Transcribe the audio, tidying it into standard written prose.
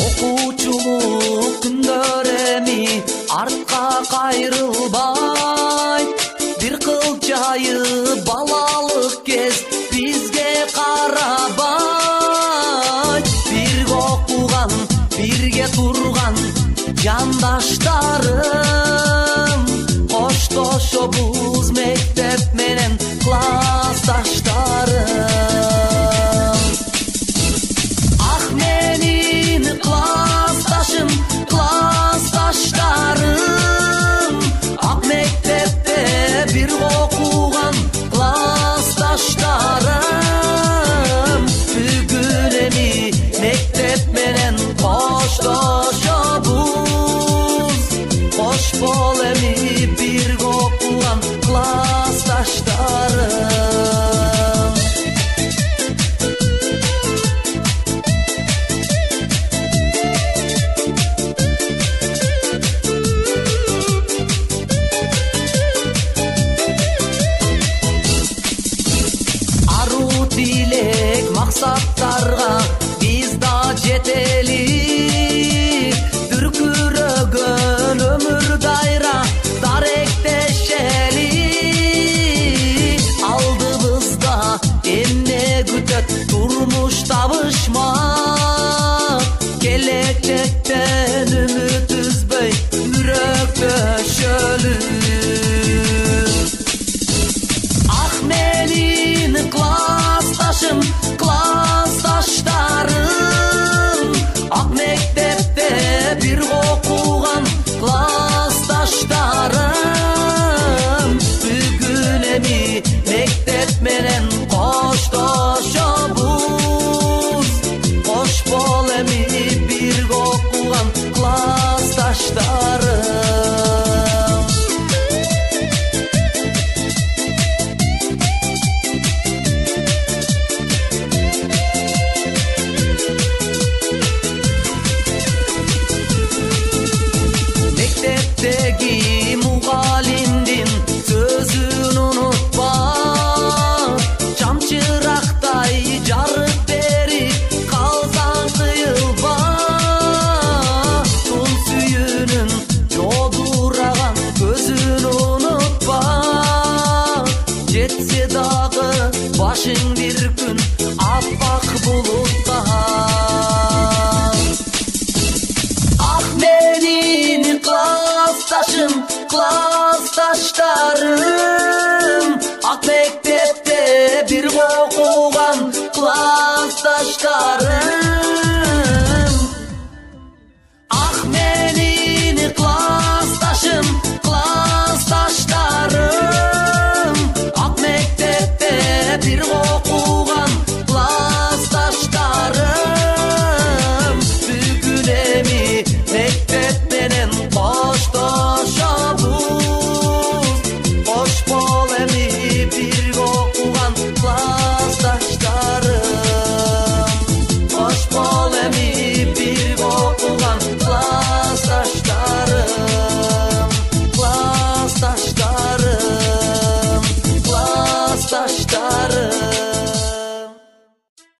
Окуучулук күндөр эми артка кайрылбайт. Бир кылчайы балалык кез бизге карабайт. Бирге окуган, бирге турган жандаштарым, коштошобуз мектеп менен классташтарым. Ах менин классташым, классташтарым, ак мектепте бир окуган классташтарым. Бүгүн эми мектеп менен коштошобуз, кош бол эми бирге окуган классташтарым. Тилек максаттарга биз да жетели. Дүркүрөгөн өмүр дайра даректешели. Алдыбызда эмне күтөт турмуш табышмак. Келечектен үмүт үзбөй мүрөктөшөлү. Ах менин классташым, классташтарым, ак мектепте бир окуган классташтарым. Бүгүн эми мектеп менен коштошобуз, кош бол эми бирге окуган классташтарым. Мектептеги мугалимдин сөзүн унутпа. Чамчырактай жарык берип калсаң кыйылба. Тун сүйүнүн жодураган көзүн унутпа. Жетсе дагы башың бир күн аппак булутка. Ах менин классташым, классташтарым, ак мектепте бир окуган